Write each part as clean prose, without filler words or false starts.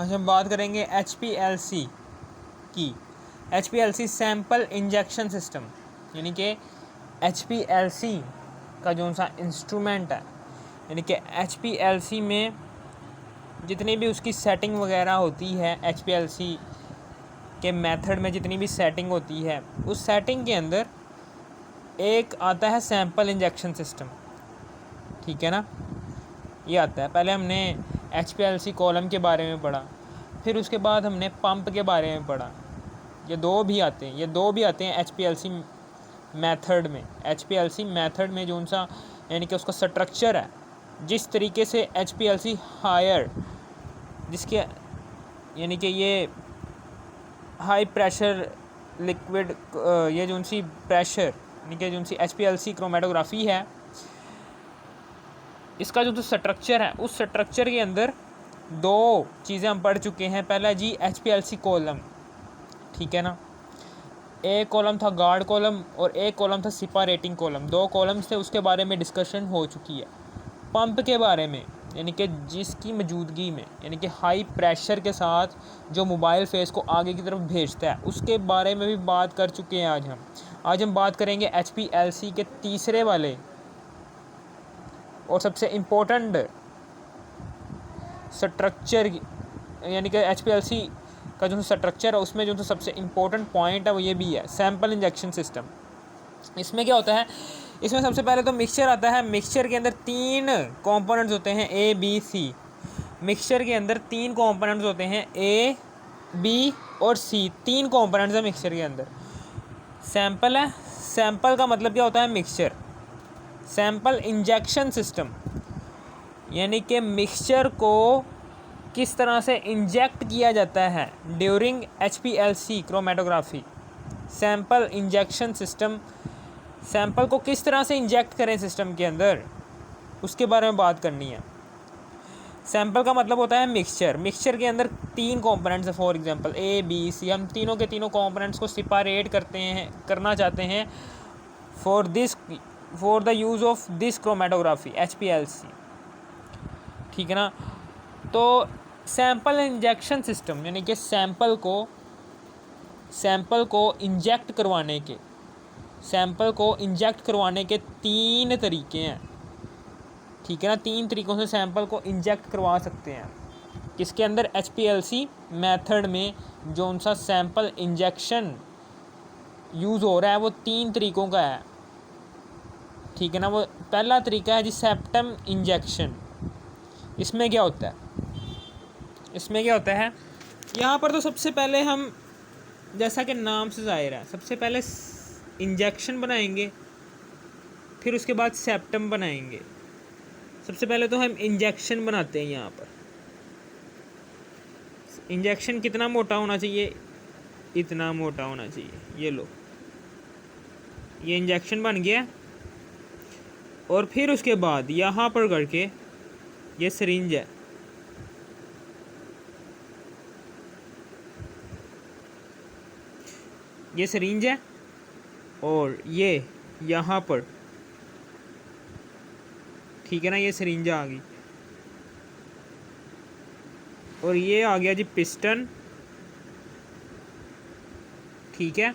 आज हम बात करेंगे HPLC की। HPLC सैम्पल इंजेक्शन सिस्टम, यानी कि HPLC का जो सा इंस्ट्रूमेंट है, यानी कि HPLC में जितनी भी उसकी सेटिंग वगैरह होती है, HPLC के मेथड में जितनी भी सेटिंग होती है, उस सेटिंग के अंदर एक आता है सैम्पल इंजेक्शन सिस्टम। ठीक है ना, ये आता है। पहले हमने HPLC कॉलम के बारे में पढ़ा, फिर उसके बाद हमने पंप के बारे में पढ़ा। ये दो भी आते हैं HPLC मेथड में। HPLC मेथड में जो सा यानी कि उसका स्ट्रक्चर है, जिस तरीके से HPLC हायर, जिसके यानी कि ये हाई प्रेशर लिक्विड, ये जो सी प्रेशर यानी कि जो सी HPLC क्रोमेटोग्राफी है, इसका जो स्ट्रक्चर है, उस स्ट्रक्चर के अंदर दो चीज़ें हम पढ़ चुके हैं। पहला जी HPLC कॉलम, ठीक है ना, एक कॉलम था गार्ड कॉलम और एक कॉलम था सेपरेटिंग कॉलम। दो कॉलम्स थे, उसके बारे में डिस्कशन हो चुकी है। पंप के बारे में, यानी कि जिसकी मौजूदगी में, यानी कि हाई प्रेशर के साथ जो मोबाइल फेस को आगे की तरफ भेजता है, उसके बारे में भी बात कर चुके हैं। आज हम बात करेंगे HPLC के तीसरे वाले और सबसे इम्पोर्टेंट स्ट्रक्चर, यानी कि HPLC का जो स्ट्रक्चर है, उसमें जो सबसे इम्पोर्टेंट पॉइंट है वो ये भी है, सैम्पल इंजेक्शन सिस्टम। इसमें क्या होता है, इसमें सबसे पहले तो मिक्सचर आता है। मिक्सचर के अंदर तीन कंपोनेंट्स होते हैं, A, B, C। मिक्सचर के अंदर तीन कंपोनेंट्स होते हैं, A, B और C। तीन कंपोनेंट्स हैं मिक्सचर के अंदर। सैंपल है, सैंपल का मतलब क्या होता है, मिक्सचर। सैंपल इंजेक्शन सिस्टम, यानी कि मिक्सचर को किस तरह से इंजेक्ट किया जाता है during HPLC chromatography. Sample injection system, sample को किस तरह से इंजेक्ट करें सिस्टम के अंदर, उसके बारे में बात करनी है। सैंपल का मतलब होता है मिक्सचर। मिक्सचर के अंदर तीन कंपोनेंट्स है, for example A, B, C। हम तीनों के तीनों कंपोनेंट्स को सेपरेट करना चाहते हैं for the use of this chromatography HPLC। ठीक है ना। तो सैंपल इंजेक्शन सिस्टम, यानी कि सैंपल को इंजेक्ट करवाने के तीन तरीके हैं। ठीक है ना, तीन तरीक़ों से सैंपल को इंजेक्ट करवा सकते हैं। किसके अंदर, HPLC मेथड में जो सा सैंपल इंजेक्शन यूज़ हो रहा है वो तीन तरीक़ों का है। ठीक है ना। वो पहला तरीका है जी सेप्टम इंजेक्शन। इसमें क्या होता है, यहाँ पर तो सबसे पहले हम, जैसा कि नाम से ज़ाहिर है, सबसे पहले इंजेक्शन बनाएंगे, फिर उसके बाद सेप्टम बनाएंगे। सबसे पहले तो हम इंजेक्शन बनाते हैं। यहाँ पर इंजेक्शन कितना मोटा होना चाहिए, इतना मोटा होना चाहिए। ये लो, ये इंजेक्शन बन गया। और फिर उसके बाद यहाँ पर करके ये सिरिंज है, ये सिरिंज है, और ये यहाँ पर, ठीक है ना, ये सिरिंज आ गई। और ये आ गया जी पिस्टन। ठीक है,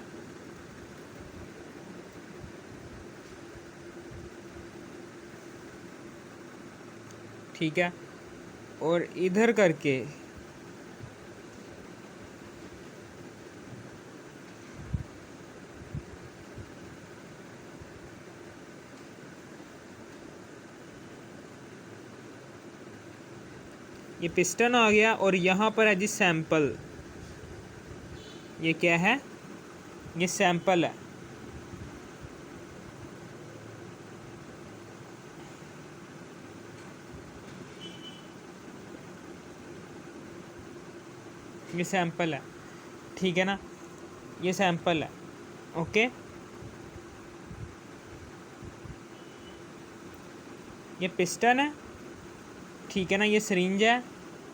ठीक है। और इधर करके ये पिस्टन आ गया। और यहाँ पर है जी सैंपल। ये क्या है, ये सैंपल है। ये सैंपल है, ठीक है ना, ये सैंपल है। ओके, ये पिस्टन है, ठीक है ना, ये सिरिंज है।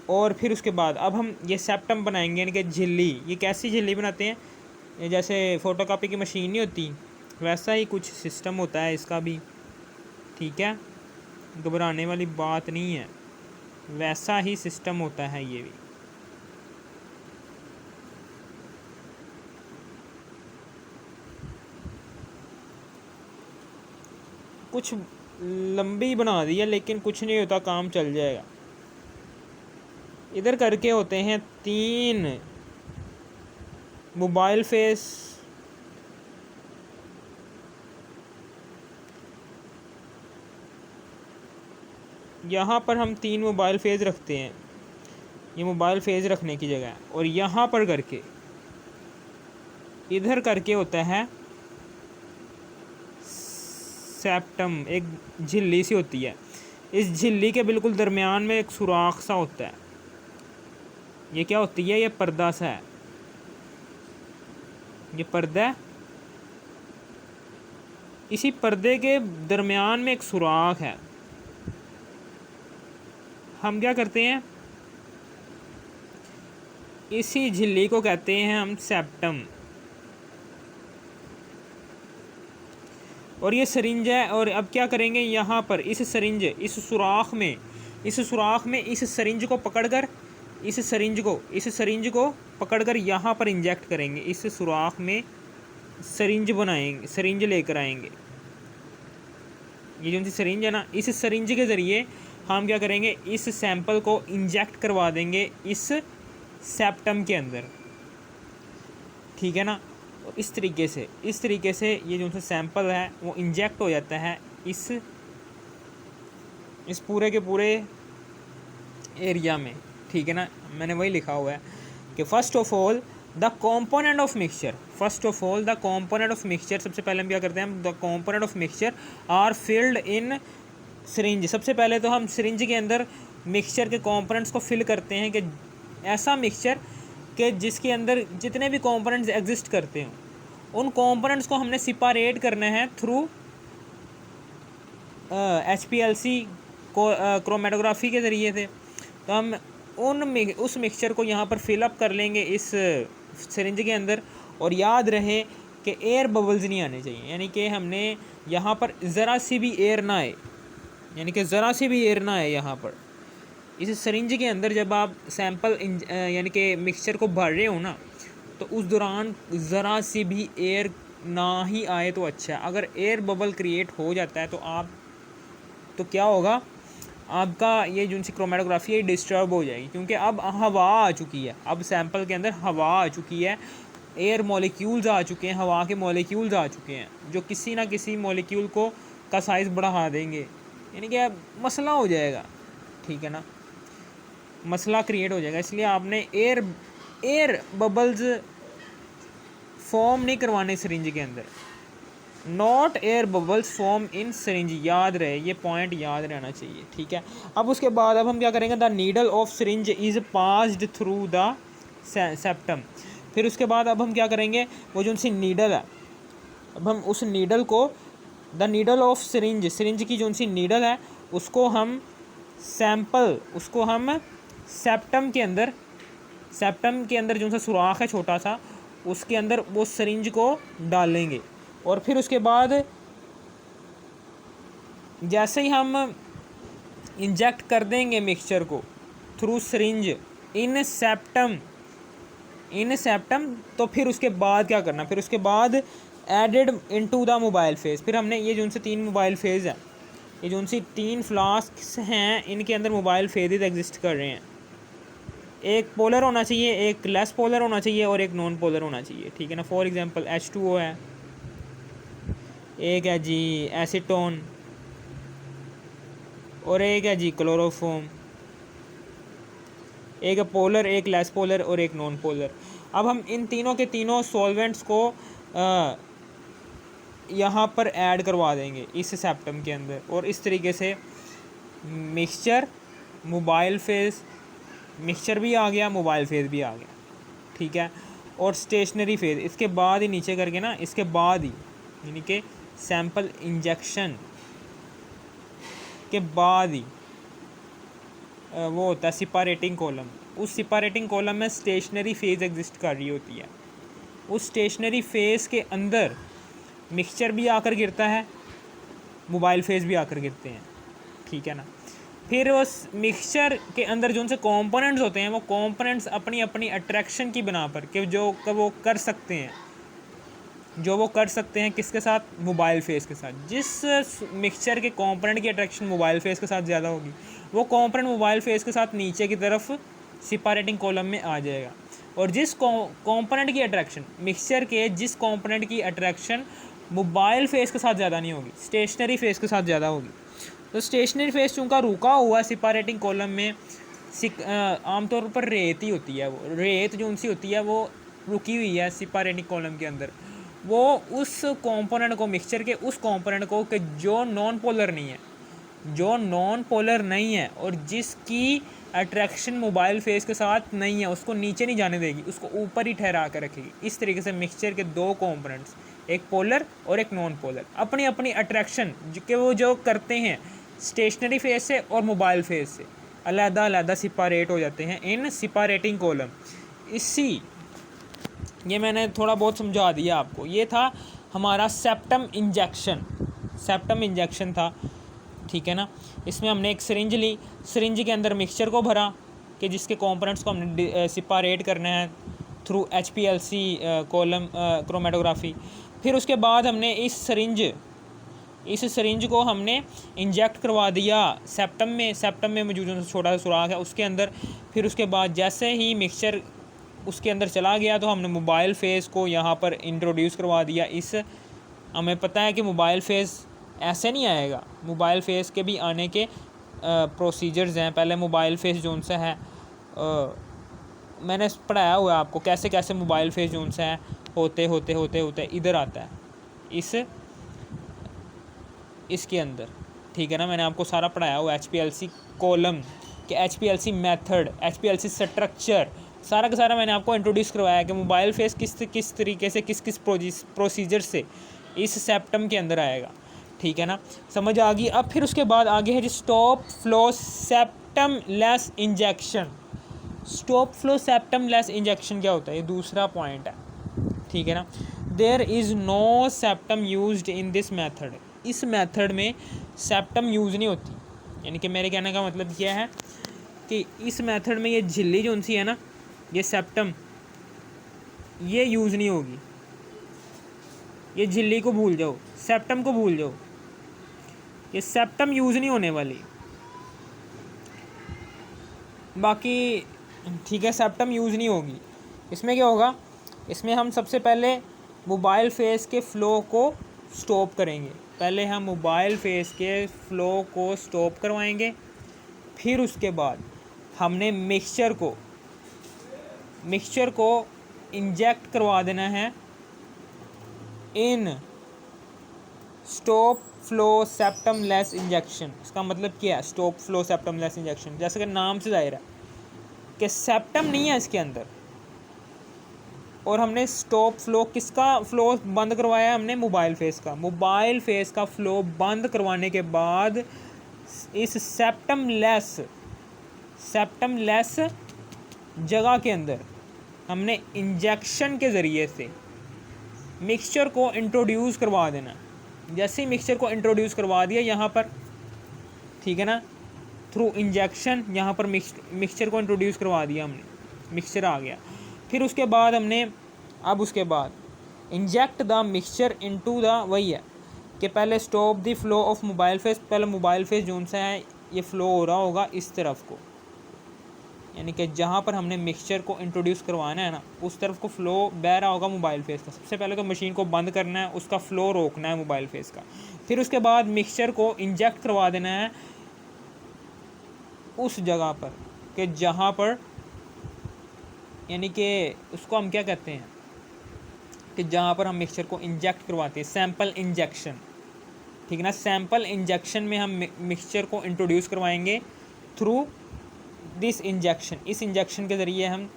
और फिर उसके बाद अब हम ये सेप्टम बनाएंगे, यानी कि झिल्ली। ये कैसी झिल्ली बनाते हैं, ये जैसे फ़ोटोकॉपी की मशीन नहीं होती, वैसा ही कुछ सिस्टम होता है इसका भी। ठीक है, घबराने वाली बात नहीं है, वैसा ही सिस्टम होता है ये भी। कुछ लंबी बना दी है, लेकिन कुछ नहीं होता, काम चल जाएगा। इधर करके होते हैं 3 मोबाइल फेस, यहाँ पर हम 3 मोबाइल फेज रखते हैं, ये मोबाइल फेज रखने की जगह है। और यहाँ पर करके इधर करके होता है सेप्टम, एक झिल्ली सी होती है। इस झिल्ली के बिल्कुल दरमियान में एक सुराख सा होता है। ये क्या होती है? ये पर्दा सा है, ये पर्दा है। इसी पर्दे के दरमियान में एक सुराख है। हम क्या करते हैं, इसी झिल्ली को कहते हैं हम सेप्टम। और ये सरिंज है। और अब क्या करेंगे, यहाँ पर इस सरिंज, इस सुराख में इस सरिंज को पकड़कर, इस सरिंज को पकड़कर यहाँ पर इंजेक्ट करेंगे। इस सुराख में सरिंज बनाएंगे, सरिंज लेकर आएंगे। ये जो सी सरिंज है ना, इस सरिंज के ज़रिए हम क्या करेंगे, इस सैंपल को इंजेक्ट करवा देंगे इस सेप्टम के अंदर, ठीक है ना। इस तरीके से ये जो सा सैंपल है वो इंजेक्ट हो जाता है इस पूरे के पूरे एरिया में, ठीक है ना। मैंने वही लिखा हुआ है कि first of all the component of mixture, सबसे पहले हम क्या करते हैं, the component of mixture are filled in syringe. सबसे पहले तो हम सिरिंज के अंदर मिक्सचर के कॉम्पोनेंट्स को फिल करते हैं, कि ऐसा मिक्सचर कि जिसके अंदर जितने भी कॉम्पोनेंट्स एग्जिस्ट करते हों, उन कॉम्पोनेंट्स को हमने सेपरेट करना है थ्रू HPLC को क्रोमेटोग्राफी के ज़रिए से। तो हम उस मिक्सचर को यहाँ पर फिलअप कर लेंगे इस सिरिंज के अंदर। और याद रहे कि एयर बबल्स नहीं आने चाहिए, यानी कि हमने यहाँ पर ज़रा सी भी एयर ना आए, यहाँ पर इस सिरिंज के अंदर। जब आप सैंपल यानी कि मिक्सचर को भर रहे हो ना, तो उस दौरान ज़रा सी भी एयर ना ही आए तो अच्छा है। अगर एयर बबल क्रिएट हो जाता है तो क्या होगा, आपका ये जो सी क्रोमेटोग्राफी है डिस्टर्ब हो जाएगी, क्योंकि अब हवा आ चुकी है, अब सैंपल के अंदर हवा आ चुकी है, एयर मॉलिक्यूल्स आ चुके हैं, हवा के मॉलिक्यूल्स आ चुके हैं, जो किसी ना किसी मॉलिक्यूल का साइज़ बढ़ा देंगे, यानी कि मसला हो जाएगा, ठीक है ना, मसला क्रिएट हो जाएगा। इसलिए आपने एयर बबल्स फॉर्म नहीं करवाने सिरिंज के अंदर, not air bubbles form in syringe. याद रहे, ये पॉइंट याद रहना चाहिए, ठीक है। अब उसके बाद अब हम क्या करेंगे, the needle of syringe is passed through the septum. फिर उसके बाद अब हम क्या करेंगे, वो जो सी नीडल है, अब हम उस नीडल को, द नीडल ऑफ सिरिंज की जो सी नीडल है, उसको हम सेप्टम के अंदर जो सा सुराख है छोटा सा, उसके अंदर वो सिरिंज को डालेंगे। और फिर उसके बाद जैसे ही हम इंजेक्ट कर देंगे मिक्सचर को थ्रू सिरिंज इन सेप्टम, तो फिर उसके बाद क्या करना, फिर उसके बाद added into the mobile phase. फिर हमने ये जो उनसे 3 मोबाइल फेज हैं, ये जो उनसी 3 फ्लास्क्स हैं, इनके अंदर मोबाइल फेजेज एग्जिस्ट कर रहे हैं। एक पोलर होना चाहिए, एक लेस पोलर होना चाहिए, और एक नॉन पोलर होना चाहिए, ठीक है ना। फॉर एग्जांपल H2O है, एक है जी एसीटोन, और एक है जी क्लोरोफॉर्म। एक है पोलर, एक लेस पोलर और एक नॉन पोलर। अब हम इन तीनों के तीनों सॉल्वेंट्स को यहाँ पर ऐड करवा देंगे इस सेप्टम के अंदर। और इस तरीके से मिक्सचर, मोबाइल फेज, मिक्सचर भी आ गया, मोबाइल फेज भी आ गया, ठीक है। और स्टेशनरी फेज इसके बाद ही नीचे करके ना, इसके बाद ही यानी कि सैंपल इंजेक्शन के बाद ही वो होता है सेपरेटिंग कॉलम। उस सेपरेटिंग कॉलम में स्टेशनरी फेज एग्जिस्ट कर रही होती है। उस स्टेशनरी फेज के अंदर मिक्सचर भी आकर गिरता है, मोबाइल फेज भी आकर गिरते हैं, ठीक है ना। फिर उस मिक्सचर के अंदर जो उनसे कॉम्पोनेंट्स होते हैं, वो कॉम्पोनेंट्स अपनी अपनी अट्रैक्शन की बना पर कि जो वो कर सकते हैं, जो वो कर सकते हैं किसके साथ, मोबाइल फेस के साथ। जिस मिक्सचर के कंपोनेंट की अट्रैक्शन मोबाइल फेस के साथ ज़्यादा होगी वो कंपोनेंट मोबाइल फेस के साथ नीचे की तरफ सेपरेटिंग कॉलम में आ जाएगा। और जिस कंपोनेंट की अट्रैक्शन मिक्सचर के जिस कंपोनेंट की अट्रैक्शन मोबाइल फेस के साथ ज़्यादा नहीं होगी, स्टेशनरी फेस के साथ ज़्यादा होगी। तो स्टेशनरी फेस चूँकि रुका हुआ सेपरेटिंग कॉलम में आमतौर पर रेत ही होती है, वो रेत जो उनसी होती है वो रुकी हुई है सेपरेटिंग कॉलम के अंदर, वो उस कंपोनेंट को मिक्सचर के उस कंपोनेंट को कि जो नॉन पोलर नहीं है, जो नॉन पोलर नहीं है और जिसकी अट्रैक्शन मोबाइल फेस के साथ नहीं है, उसको नीचे नहीं जाने देगी, उसको ऊपर ही ठहरा कर रखेगी। इस तरीके से मिक्सचर के दो कंपोनेंट्स, एक पोलर और एक नॉन पोलर, अपनी अपनी अट्रैक्शन के वो जो करते हैं स्टेशनरी फेस से और मोबाइल फेस से अलहदा अलहदा सेपरेट हो जाते हैं इन सेपरेटिंग कॉलम। ये मैंने थोड़ा बहुत समझा दिया आपको। ये था हमारा सेप्टम इंजेक्शन था, ठीक है ना। इसमें हमने एक सिरिंज ली, सिरिंज के अंदर मिक्सचर को भरा कि जिसके कंपोनेंट्स को हमने सेपरेट करना है थ्रू HPLC कॉलम क्रोमेटोग्राफी। फिर उसके बाद हमने इस सिरिंज को हमने इंजेक्ट करवा दिया सेप्टम में मौजूद जो छोटा सा सुराख है उसके अंदर। फिर उसके बाद जैसे ही मिक्सचर उसके अंदर चला गया तो हमने मोबाइल फेस को यहाँ पर इंट्रोड्यूस करवा दिया। हमें पता है कि मोबाइल फेस ऐसे नहीं आएगा, मोबाइल फेस के भी आने के प्रोसीजर्स हैं। पहले मोबाइल फेस जोन सा है, मैंने पढ़ाया हुआ है आपको कैसे कैसे मोबाइल फेस जोन सा है होते इधर आता है इसके अंदर, ठीक है ना। मैंने आपको सारा पढ़ाया हुआ HPLC कॉलम के HPLC मेथड, HPLC स्ट्रक्चर, सारा का सारा मैंने आपको इंट्रोड्यूस करवाया कि मोबाइल फेस किस तरीके से किस प्रोसीजर से इस सेप्टम के अंदर आएगा, ठीक है ना। समझ आ गई। अब फिर उसके बाद आगे है जी stop flow septum less injection. Stop flow septum less injection क्या होता है, ये दूसरा पॉइंट है, ठीक है ना। There is no septum used in this method. इस मेथड में सेप्टम यूज़ नहीं होती, यानी कि मेरे कहने का मतलब यह है कि इस मेथड में ये झिल्ली जो उनसी है ना, ये सेप्टम, ये यूज़ नहीं होगी। ये झिल्ली को भूल जाओ, सेप्टम को भूल जाओ, ये सेप्टम यूज़ नहीं होने वाली। बाकी ठीक है, सेप्टम यूज़ नहीं होगी। इसमें क्या होगा, इसमें हम सबसे पहले मोबाइल फेस के फ़्लो को स्टॉप करेंगे। पहले हम मोबाइल फेस के फ़्लो को स्टॉप करवाएंगे। फिर उसके बाद हमने मिक्सचर को इंजेक्ट करवा देना है इन stop flow septum less injection. इसका मतलब क्या है stop flow septum less injection, जैसे कि नाम से जाहिर है कि सेप्टम नहीं है इसके अंदर और हमने स्टॉप फ्लो किसका फ़्लो बंद करवाया है, हमने मोबाइल फेस का फ़्लो बंद करवाने के बाद इस सेप्टम लेस जगह के अंदर हमने इंजेक्शन के ज़रिए से मिक्सचर को इंट्रोड्यूस करवा देना। जैसे ही मिक्सचर को इंट्रोड्यूस करवा दिया यहाँ पर, ठीक है ना, थ्रू इंजेक्शन यहाँ पर मिक्सचर को इंट्रोड्यूस करवा दिया हमने, मिक्सचर आ गया। फिर उसके बाद हमने उसके बाद inject the mixture into the, वही है कि पहले stop the flow of mobile face. पहले मोबाइल फेस जोन सा है ये फ़्लो हो रहा होगा इस तरफ को, यानी कि जहाँ पर हमने मिक्सचर को इंट्रोड्यूस करवाना है ना उस तरफ को फ़्लो बह रहा होगा मोबाइल फेस का। सबसे पहले तो मशीन को बंद करना है, उसका फ़्लो रोकना है मोबाइल फेस का। फिर उसके बाद मिक्सचर को इंजेक्ट करवा देना है उस जगह पर कि जहाँ पर, यानी कि उसको हम क्या कहते हैं कि जहाँ पर हम मिक्सचर को इंजेक्ट करवाते हैं, सैंपल इंजेक्शन, ठीक है ना। सैंपल इंजेक्शन में हम मिक्सचर को इंट्रोड्यूस करवाएंगे थ्रू दिस इंजेक्शन। इस इंजेक्शन के ज़रिए हम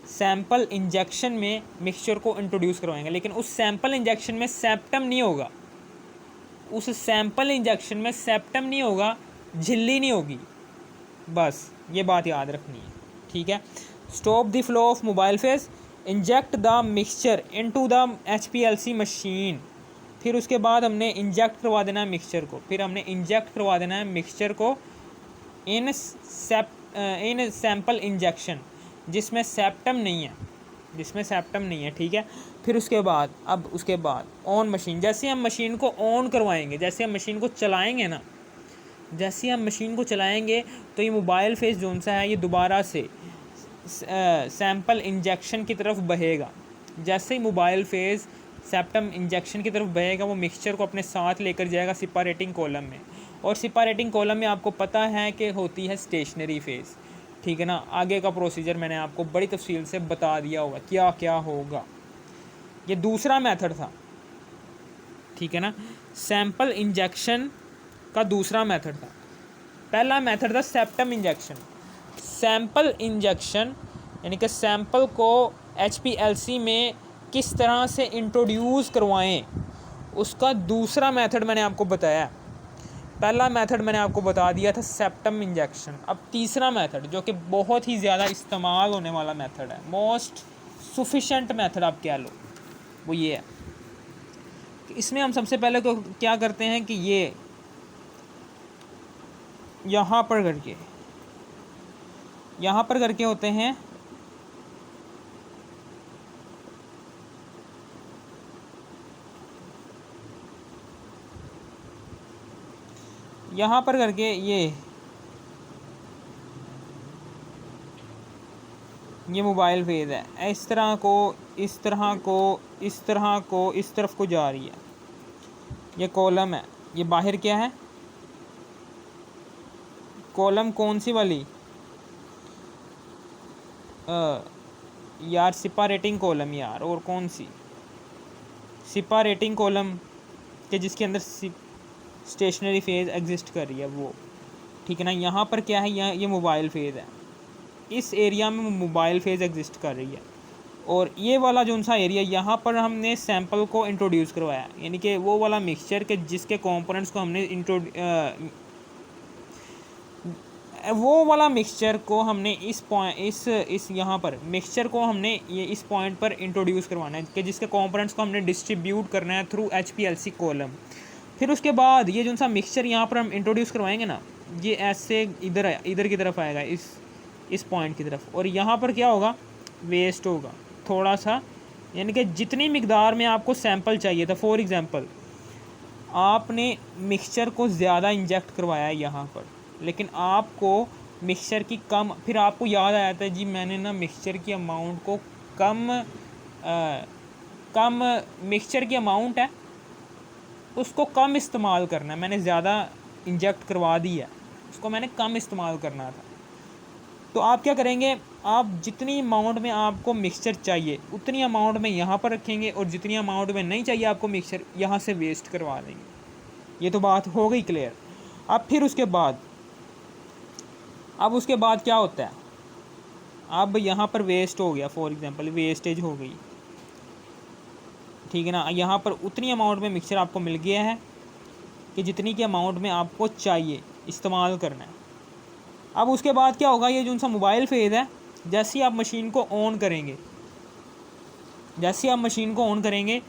सैंपल इंजेक्शन में मिक्सचर को इंट्रोड्यूस करवाएंगे, लेकिन उस सैंपल इंजेक्शन में सेप्टम नहीं होगा, झिल्ली नहीं होगी, बस ये बात याद रखनी है, ठीक है। Stop the flow of mobile face, inject the mixture into the HPLC machine. फिर उसके बाद हमने इंजेक्ट करवा देना है मिक्सचर को, इन सैंपल इंजेक्शन जिसमें सेप्टम नहीं है, जिसमें सेप्टम नहीं है, ठीक है। फिर उसके बाद ऑन मशीन, जैसे हम मशीन को ऑन करवाएंगे, जैसे हम मशीन को चलाएंगे ना, जैसे हम मशीन को चलाएंगे तो ये मोबाइल फेस जोन सा है ये दोबारा से सैंपल इंजेक्शन की तरफ बहेगा। जैसे ही मोबाइल फेस सेप्टम इंजेक्शन की तरफ बहेगा वो मिक्सचर को अपने साथ लेकर जाएगा सेपरेटिंग कॉलम में, और सेपरेटिंग कॉलम में आपको पता है कि होती है स्टेशनरी फेज़, ठीक है ना। आगे का प्रोसीजर मैंने आपको बड़ी तफसील से बता दिया होगा क्या क्या होगा। ये दूसरा मेथड था, ठीक है ना, सैंपल इंजेक्शन का दूसरा मेथड था। पहला मेथड था सेप्टम इंजेक्शन। सैंपल इंजेक्शन यानी कि सैंपल को HPLC में किस तरह से इंट्रोड्यूस करवाएं, उसका दूसरा मेथड मैंने आपको बताया। पहला मेथड मैंने आपको बता दिया था सेप्टम इंजेक्शन। अब तीसरा मेथड जो कि बहुत ही ज़्यादा इस्तेमाल होने वाला मेथड है, मोस्ट सफिशेंट मेथड आप कह लो, वो ये है। इसमें हम सबसे पहले तो क्या करते हैं कि ये यहाँ पर करके होते हैं यहाँ पर करके ये मोबाइल फेज़ है, इस तरह को इस तरफ को जा रही है। ये कॉलम है, ये बाहर क्या है, कॉलम कौन सी वाली यार सेपरेटिंग कॉलम यार, और कौन सी सेपरेटिंग कॉलम के जिसके अंदर स्टेशनरी फेज़ एग्जिस्ट कर रही है वो, ठीक है ना। यहाँ पर क्या है, ये मोबाइल फेज़ है, इस एरिया में मोबाइल फेज़ एग्जिस्ट कर रही है। और ये वाला जो सा एरिया यहाँ पर हमने सैंपल को इंट्रोड्यूस करवाया, यानी कि वो वाला मिक्सचर के जिसके कंपोनेंट्स को हमने वो वाला मिक्सचर को हमने इस यहाँ पर मिक्सचर को हमने ये इस पॉइंट पर इंट्रोड्यूस करवाना है कि जिसके कंपोनेंट्स को हमने डिस्ट्रीब्यूट करना है थ्रू HPLC कॉलम। फिर उसके बाद ये जो सा मिक्सचर यहाँ पर हम इंट्रोड्यूस करवाएंगे ना, ये ऐसे इधर की तरफ आएगा, इस पॉइंट की तरफ, और यहाँ पर क्या होगा, वेस्ट होगा थोड़ा सा, यानी कि जितनी मिकदार में आपको सैंपल चाहिए था। फॉर एग्ज़ाम्पल आपने मिक्सचर को ज़्यादा इंजेक्ट करवाया है यहाँ पर, लेकिन आपको मिक्सचर की कम, फिर आपको याद आया था जी मैंने ना मिक्सचर की अमाउंट को कम मिक्सचर की अमाउंट है उसको कम इस्तेमाल करना है, मैंने ज़्यादा इंजेक्ट करवा दी है, उसको मैंने कम इस्तेमाल करना था। तो आप क्या करेंगे, आप जितनी अमाउंट में आपको मिक्सचर चाहिए उतनी अमाउंट में यहाँ पर रखेंगे, और जितनी अमाउंट में नहीं चाहिए आपको मिक्सचर यहाँ से वेस्ट करवा देंगे। ये तो बात हो गई क्लियर। अब फिर उसके बाद क्या होता है, अब यहाँ पर वेस्ट हो गया, फॉर एग्ज़ाम्पल वेस्टेज हो गई, ठीक है ना। यहाँ पर उतनी अमाउंट में मिक्सचर आपको मिल गया है कि जितनी की अमाउंट में आपको चाहिए इस्तेमाल करना है। अब उसके बाद क्या होगा, ये जो सा मोबाइल फेज़ है, जैसे ही आप मशीन को ऑन करेंगे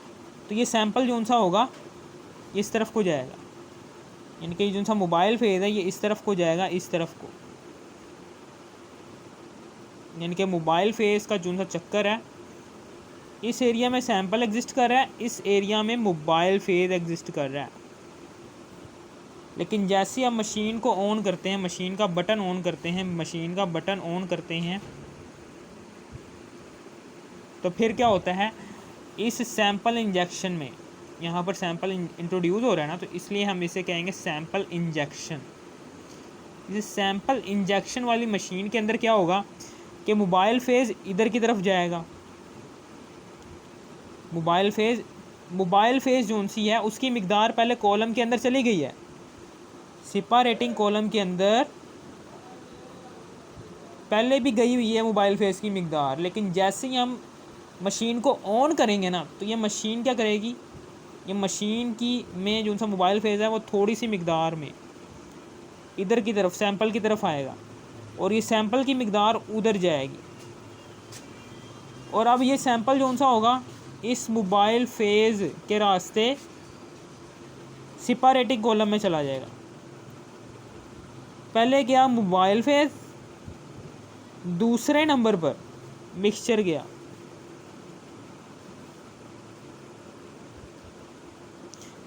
तो ये सैंपल जो सा होगा इस तरफ को जाएगा, यानी कि जो सा मोबाइल फेज़ है ये इस तरफ को जाएगा, इस तरफ को, यानी कि मोबाइल फेज़ का जो सा चक्कर है, इस एरिया में सैंपल एग्जिस्ट कर रहा है, इस एरिया में मोबाइल फेज़ एग्जिस्ट कर रहा है। लेकिन जैसे आप मशीन को ऑन करते हैं, मशीन का बटन ऑन करते हैं तो फिर क्या होता है, इस सैंपल इंजेक्शन में यहाँ पर सैंपल इंट्रोड्यूस हो रहा है ना, तो इसलिए हम इसे कहेंगे सैंपल इंजेक्शन। इस सैंपल इंजेक्शन वाली मशीन के अंदर क्या होगा कि मोबाइल फेज़ इधर की तरफ जाएगा, मोबाइल फेज़ जो सी है उसकी मिकदार पहले कॉलम के अंदर चली गई है, सेपरेटिंग कॉलम के अंदर पहले भी गई हुई है मोबाइल फेज़ की मिकदार। लेकिन जैसे ही हम मशीन को ऑन करेंगे ना, तो ये मशीन क्या करेगी, ये मशीन की में जो सा मोबाइल फेज़ है वो थोड़ी सी मिकदार में इधर की तरफ सैंपल की तरफ आएगा, और ये सैंपल की मिकदार उधर जाएगी, और अब ये सैंपल जो सा होगा इस मोबाइल फेज़ के रास्ते सेपरेटिंग कॉलम में चला जाएगा। पहले गया मोबाइल फेज़, दूसरे नंबर पर मिक्सचर गया,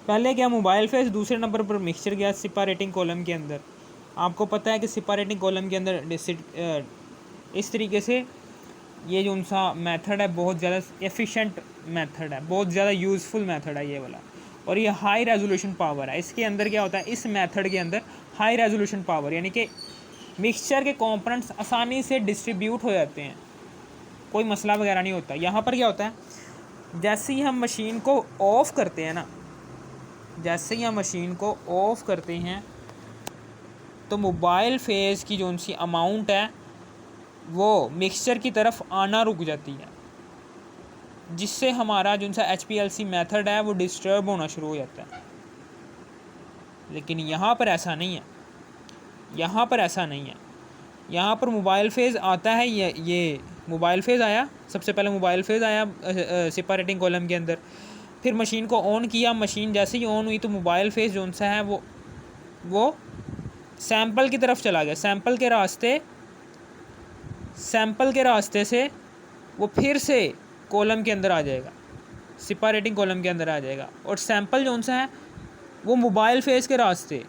पहले क्या मोबाइल फेज, दूसरे नंबर पर मिक्सचर गया सेपरेटिंग कॉलम के अंदर। आपको पता है कि सेपरेटिंग कॉलम के अंदर इस तरीके से ये जो सा मेथड है बहुत ज़्यादा एफिशिएंट मेथड है, बहुत ज़्यादा यूज़फुल मेथड है ये वाला, और ये हाई रेजोल्यूशन पावर है। इसके अंदर क्या होता है, इस मेथड के अंदर हाई रेजोल्यूशन पावर, यानी कि मिक्सचर के कंपोनेंट्स आसानी से डिस्ट्रीब्यूट हो जाते हैं, कोई मसला वगैरह नहीं होता। यहाँ पर क्या होता है, जैसे ही हम मशीन को ऑफ़ करते हैं ना, जैसे ही हम मशीन को ऑफ़ करते हैं तो मोबाइल फेज़ की जो सी अमाउंट है वो मिक्सचर की तरफ आना रुक जाती है, जिससे हमारा जो सा HPLC मेथड है वो डिस्टर्ब होना शुरू हो जाता है। लेकिन यहाँ पर ऐसा नहीं है, यहाँ पर ऐसा नहीं है। यहाँ पर मोबाइल फेज़ आता है, ये मोबाइल फेज़ आया, सबसे पहले मोबाइल फेज़ आया सेपरेटिंग कॉलम के अंदर, फिर मशीन को ऑन किया, मशीन जैसे ही ऑन हुई तो मोबाइल फेज़ जो सा है वो सैंपल की तरफ चला गया। सैंपल के रास्ते से वो फिर से कॉलम के अंदर आ जाएगा, सेपरेटिंग कॉलम के अंदर आ जाएगा, और सैंपल जो सा है वो मोबाइल फेज़ के रास्ते,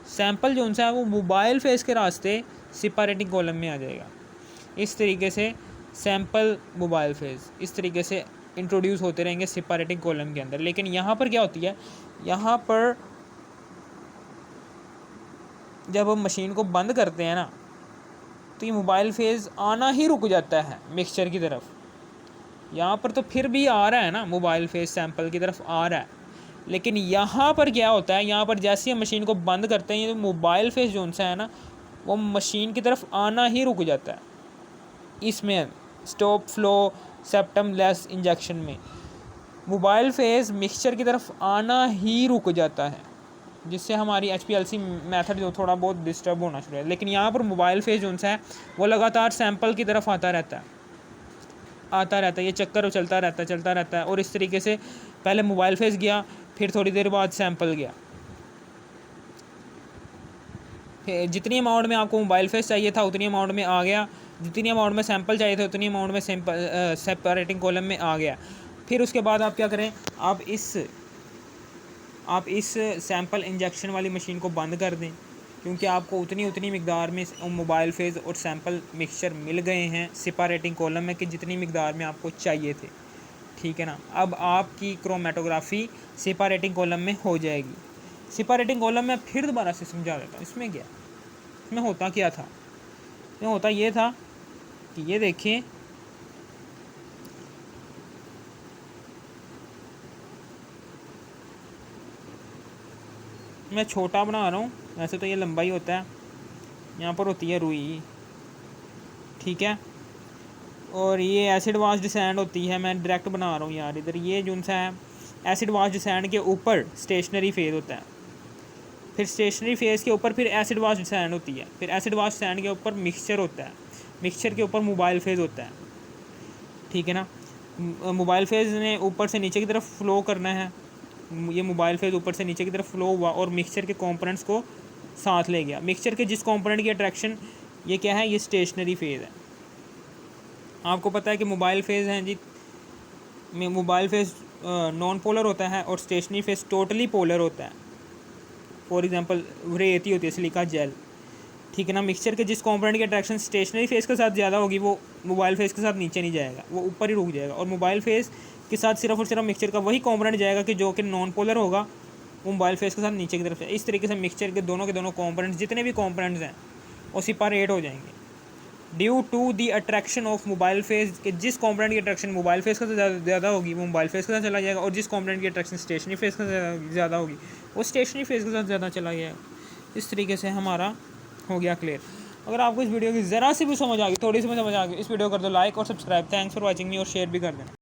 सैंपल जो सा है वो मोबाइल फेज़ के रास्ते सेपरेटिंग कॉलम में आ जाएगा। इस तरीके से सैंपल मोबाइल फेज़ इस तरीके से इंट्रोड्यूस होते रहेंगे सेपरेटिंग कॉलम के अंदर। लेकिन यहाँ पर क्या होती है, यहाँ पर जब हम मशीन को बंद करते हैं ना तो ये मोबाइल फेज़ आना ही रुक जाता है मिक्सचर की तरफ। यहाँ पर तो फिर भी आ रहा है ना, मोबाइल फेज़ सैंपल की तरफ आ रहा है, लेकिन यहाँ पर क्या होता है, यहाँ पर जैसे ही हम मशीन को बंद करते हैं तो मोबाइल फेज़ जो सा है ना वो मशीन की तरफ आना ही रुक जाता है। इसमें stop flow septum less injection में मोबाइल फेज़ मिक्सचर की तरफ आना ही रुक जाता है, जिससे हमारी HPLC मेथड जो थोड़ा बहुत डिस्टर्ब होना शुरू है। लेकिन यहाँ पर मोबाइल फेज़ जो सा है वो लगातार सैंपल की तरफ आता रहता है, ये चक्कर चलता रहता है। और इस तरीके से पहले मोबाइल फेज़ गया, फिर थोड़ी देर बाद सैंपल गया, जितनी अमाउंट में आपको मोबाइल फेज़ चाहिए था उतनी अमाउंट में आ गया, जितनी अमाउंट में सैंपल चाहिए था उतनी अमाउंट में सेपरेटिंग कॉलम में आ गया। फिर उसके बाद आप क्या करें, आप इस सैंपल इंजेक्शन वाली मशीन को बंद कर दें, क्योंकि आपको उतनी मिकदार में मोबाइल फेज़ और सैंपल मिक्सचर मिल गए हैं सेपरेटिंग कॉलम में कि जितनी मिकदार में आपको चाहिए थे। ठीक है ना, अब आपकी क्रोमेटोग्राफी सेपरेटिंग कॉलम में हो जाएगी। सेपरेटिंग कॉलम में फिर दोबारा से समझा देता हूँ इसमें क्या, इसमें होता क्या था। इसमें होता ये था कि ये देखिए, मैं छोटा बना रहा हूँ, वैसे तो ये लंबा ही होता है। यहाँ पर होती है रुई, ठीक है, और ये एसिड वाश सैंड होती है। मैं डायरेक्ट बना रहा हूँ यार इधर। ये जो सा है एसिड वाश सैंड के ऊपर स्टेशनरी फेज़ होता है, फिर स्टेशनरी फेज़ के ऊपर फिर एसिड वाश सैंड होती है, फिर एसिड वाश सैंड के ऊपर मिक्सचर होता है, मिक्सचर के ऊपर मोबाइल फेज़ होता है। ठीक है ना, मोबाइल फेज़ ने ऊपर से नीचे की तरफ फ्लो करना है, ये मोबाइल फेज़ ऊपर से नीचे की तरफ फ्लो हुआ और मिक्सचर के कंपोनेंट्स को साथ ले गया। मिक्सचर के जिस कंपोनेंट की अट्रैक्शन, ये क्या है, ये स्टेशनरी फेज़ है। आपको पता है कि मोबाइल फेज़ हैं जी, मोबाइल फेज़ नॉन पोलर होता है और स्टेशनरी फेज़ टोटली पोलर होता है। फॉर एग्जांपल रेती होती है, सिलिका जेल। ठीक है ना, मिक्सचर के जिस कंपोनेंट की अट्रैक्शन स्टेशनरी फेज़ के साथ ज़्यादा होगी वो मोबाइल फेज़ के साथ नीचे नहीं जाएगा, वो ऊपर ही रुक जाएगा, और मोबाइल फेज़ के साथ सिर्फ और सिर्फ मिक्सचर का वही कंपोनेंट जाएगा कि जो कि नॉन पोलर होगा, वो मोबाइल फेज़ के साथ नीचे की तरफ से। इस तरीके से मिक्सचर के दोनों कंपोनेंट्स, जितने भी कंपोनेंट्स हैं वो सेपरेट हो जाएंगे due to the attraction of mobile phase के जिस कंपोनेंट की अट्रैक्शन मोबाइल फेज़ के साथ ज़्यादा होगी वो मोबाइल फेज़ के साथ चला जाएगा, और जिस कंपोनेंट की अट्रैक्शन स्टेशनरी फेज़ के साथ ज़्यादा होगी वो स्टेशनरी फेज़ के साथ ज़्यादा चला जाएगा। इस तरीके से हमारा हो गया क्लियर। अगर आपको इस वीडियो की ज़रा सी भी समझ आ गई, थोड़ी सी भी समझ आ गई, इस वीडियो कर दो लाइक और सब्सक्राइब। थैंक्स फॉर वॉचिंग मी, और शेयर भी कर देना।